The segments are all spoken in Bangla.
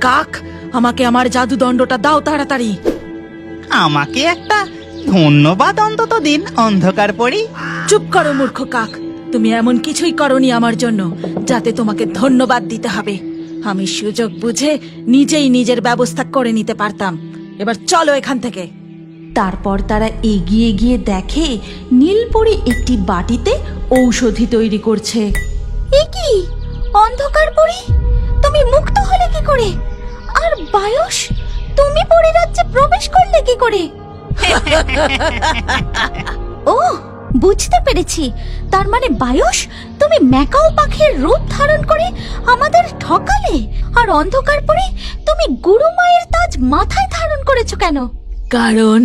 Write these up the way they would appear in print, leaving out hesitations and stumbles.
কাক, আমাকে আমার জাদুদণ্ডটা দাও তাড়াতাড়ি। আমাকে একটা ধন্যবাদ অন্তত দিন অন্ধকার পরি। চুপ করো মূর্খ কাক, তুমি এমন কিছুই করনি আমার জন্য যাতে তোমাকে ধন্যবাদ দিতে হবে। আমি সুযোগ বুঝে নিজেই নিজের ব্যবস্থা করে নিতে পারতাম। এবার চলো এখান থেকে। তারপর তারা এগিয়ে গিয়ে দেখে নীলপরি একটি বাটিতে ঔষধি তৈরি করছে। এ কি অন্ধকার পরি, তুমি মুক্ত হলে কি করে? আর বায়স, তুমি পরিরাজ্যে প্রবেশ করলে কি করে? ও, বুঝতে পেরেছি। তার মানে বায়স, তুমি ম্যাকাও পাখির রূপ ধারণ করে আমাদের ঠকালে। আর অন্ধকার পরি, তুমি গুরুমায়ের তাজ মাথায় ধারণ করেছো কেন? কারণ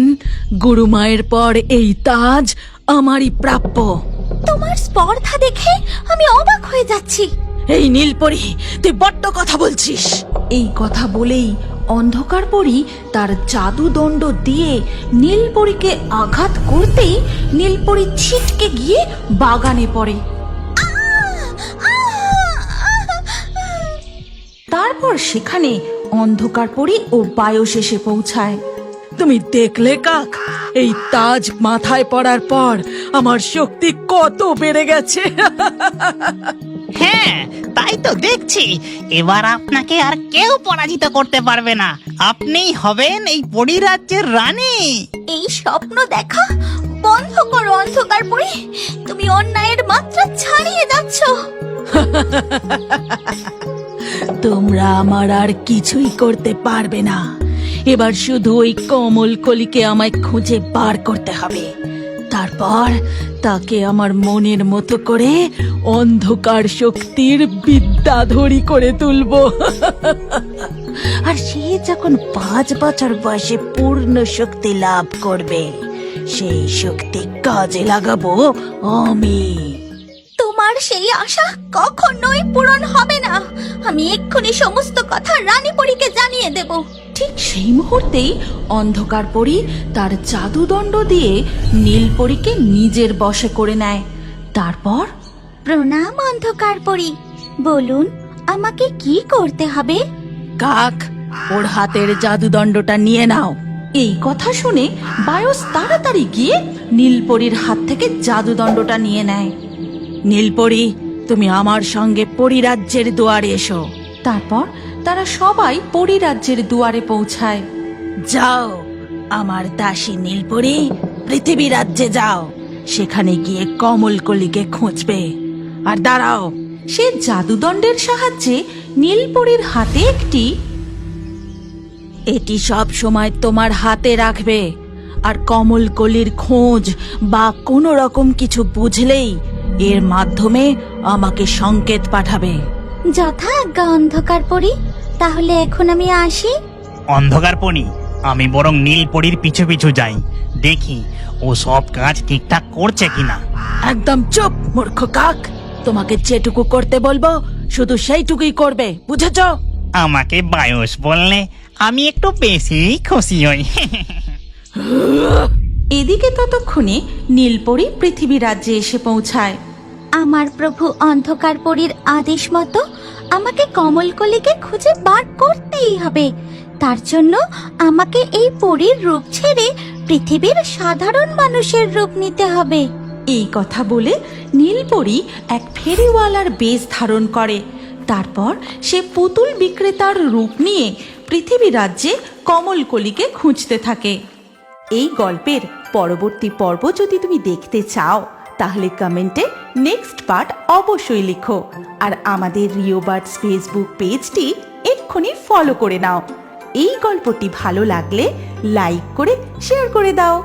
গুরুমায়ের পর এই তাজ আমারই প্রাপ্য। তোমার স্পর্ধা দেখে আমি অবাক হয়ে যাচ্ছি। এই নীলপরি, তুই বড্ড কথা বলছিস। এই কথা বলেই অন্ধকার পরি তার জাদুদণ্ড দিয়ে নীলপরীকে আঘাত করতেই নীলপরি ছিটকে গিয়ে বাগানে পড়ে। তারপর সেখানে অন্ধকার পরি ও বায়স এসে পৌঁছায়। তুমি দেখলে কাক, এই তাজ মাথায় পড়ার পর আমার শক্তি কত বেড়ে গেছে। হ্যাঁ, তাই তো দেখছি। এবার আপনাকে আর কেউ পরাজিত করতে পারবে না। আপনিই হবেন এই পরিরাজ্যের রানী। এই স্বপ্ন দেখা বন্ধ করো অন্ধকার পরি, তুমি অন্যায়ের মাত্রা ছাড়িয়ে যাচ্ছ। তোমরা আমার আর কিছুই করতে পারবে না। এবার শুধু ওই কমল কলিকে আমায় খুঁজে বার করতে হবে। তারপর তাকে আমার মনের মতো করে অন্ধকার শক্তির বিদ্যাধরী করে তুলবো। আর সে যখন 5 বছর বয়সে পূর্ণ শক্তি লাভ করবে, সেই শক্তি কাজে লাগাবো আমি। তোমার সেই আশা কখনোই পূরণ হবে না। আমি এক্ষুনি সমস্ত কথা রানী পরীকে জানিয়ে দেব। ঠিক সেই মুহূর্তেই অন্ধকার পরী তার জাদুদণ্ড দিয়ে নীলপরীকে নিজের বশে করে নেয়। তারপর, প্রণাম অন্ধকার পরী, বলুন আমাকে কি করতে হবে? কাক, ওর হাতের জাদুদণ্ডটা নিয়ে নাও। এই কথা শুনে বায়স তাড়াতাড়ি গিয়ে নীলপরীর হাত থেকে জাদুদণ্ডটা নিয়ে নেয়। নীলপরি, তুমি আমার সঙ্গে পরিরাজ্যের দুয়ারে এসো। তারপর তারা সবাই পরিরাজ্যের দুয়ারে পৌঁছায়। যাও আমার দাসী নীলপরি, পৃথিবী রাজ্যে যাও। সেখানে গিয়ে কমলকলিকে খুঁজবে। আর দাঁড়াও, সে জাদুদণ্ডের সাহায্যে নীলপরীর হাতে এটি সব সময় তোমার হাতে রাখবে। আর কমলকলির খোঁজ বা কোনো রকম কিছু বুঝলেই এর মাধ্যমে আমাকে সংকেত পাঠাবে। যথা আজ্ঞা অন্ধকার পরী, তাহলে এখন আমি আসি। অন্ধকার পরি, আমি বরং নীলপরির পিছু পিছু যাই, দেখি ও সব কাজ ঠিকঠাক করছে কিনা। একদম চুপ মূর্খ কাক, তোমাকে যেটুকু করতে বলবো শুধু সেইটুকুই করবে, বুঝেছো? আমাকে বায়স বললে আমি একটু বেশি খুশি হই। এদিকে ততক্ষণে নীলপরি পৃথিবী রাজ্যে এসে পৌঁছায়। আমার প্রভু অন্ধকার পরীর আদেশ মতো আমাকে কমলকলিকে খুঁজে বার করতেই হবে। তার জন্য আমাকে এই পরীর রূপ ছেড়ে পৃথিবীর সাধারণ মানুষের রূপ নিতে হবে। এই কথা বলে নীলপরি এক ফেরিওয়ালার বেশ ধারণ করে। তারপর সে পুতুল বিক্রেতার রূপ নিয়ে পৃথিবী রাজ্যে কমলকলিকে খুঁজতে থাকে। এই গল্পের পরবর্তী পর্ব যদি তুমি দেখতে চাও, তাহলে কমেন্টে নেক্সট পার্ট অবশ্যই লিখো। আর আমাদের রিও বার্ডস ফেসবুক পেজটি এক্ষুনি ফলো করে নাও। এই গল্পটি ভালো লাগলে লাইক করে শেয়ার করে দাও।